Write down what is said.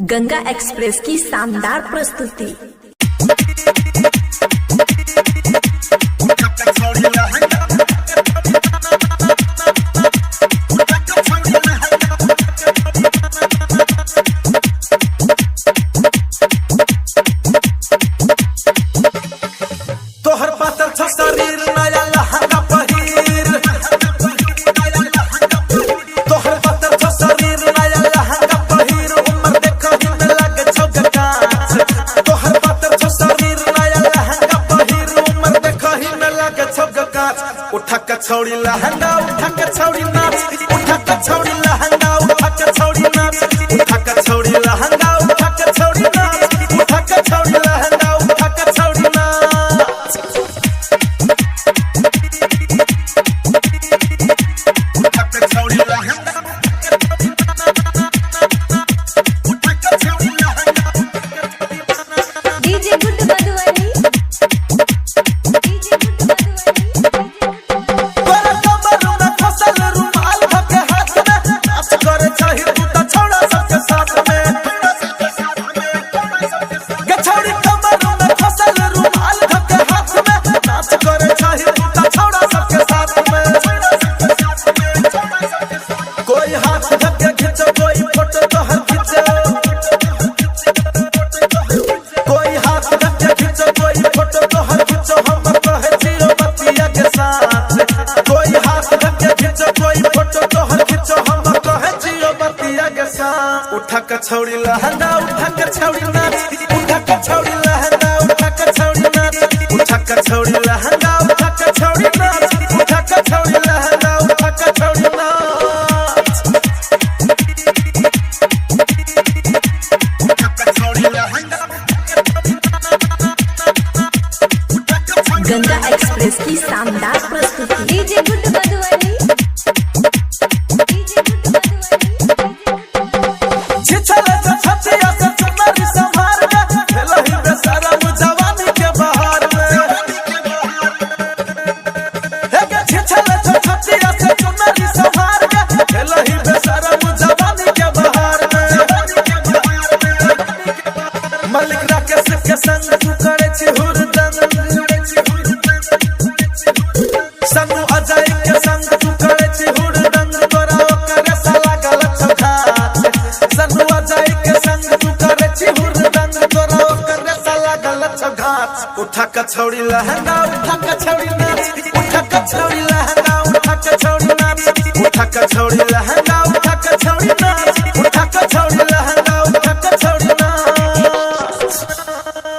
Ganga express की शानदार प्रस्तुति। तोहर पातर छ शरीर नया लहंगा पहिर, तोहर पातर छ शरीर नया लहंगा पहिर, उमर देखहि में लागे छौ गकाच। तोहर पातर छ शरीर नया लहंगा पहिर, उमर देखहि में लागे छौ गकाच। उठा के छौड़ी लहंगा उठा के छौड़ी नाच, उठा के छौड़ी लहंगा उठा के छौड़ी नाच, उठा के छौड़ी लहंगा उठा के छौड़ी नाच, उठा के छौड़ी लहंगा उठा के छौड़ी नाच। DJ good Madhubani, DJ good Madhubani. तोरा कमर में फसल रुमाल धके हाथ में, नाच करे चाही तू त छोड़ा सबके साथ में। गे छौड़ी कमर में फसल रुमाल धके हाथ में, नाच करे चाही तू त छोड़ा सबके साथ में। कोई हाथ धके खींचो, कोई फोटो तोहर खींचो, कोई हाथ धके खींचो, कोई फोटो तोहर खींचो, हम कहे जियो बतिया के साथ। कोई हाथ धके खींचो, कोई फोटो तोहर खींचो, हम कहे जियो बतिया के साथ। उठा के छौड़ी लहंगा उठा के छौड़ी नाच, उठा के छौड़ी लहंगा उठा के छौड़ी नाच, उठा के छौड़ी लहंगा उठा के छौड़ी नाच, उठा के छौड़ी लहंगा उठा के छौड़ी नाच। गंगा एक्सप्रेस की शानदार प्रस्तुति। DJ good Madhubani, DJ good Madhubani. छिछले से छतिया से चुनरी संभार में, खेलही बेशरम जवानी के बहार में। हे गे छिछले से छतिया से चुनरी संभार में, खेलही बेशरम जवानी के बहार में। मलिक राकेश के संग तू करे छी हुरदंग, संगू अजय के संग तू करे छी हुरदंग, तोरा ओकर साला गलत छखात। संगू अजय के संग तू करे छी हुरदंग, तोरा ओकर साला गलत छखात। उठा के छौड़ी लहंगा उठा के छौड़ी नाच, उठा के छौड़ी लहंगा उठा के छौड़ी नाच, उठा के छौड़ी लहंगा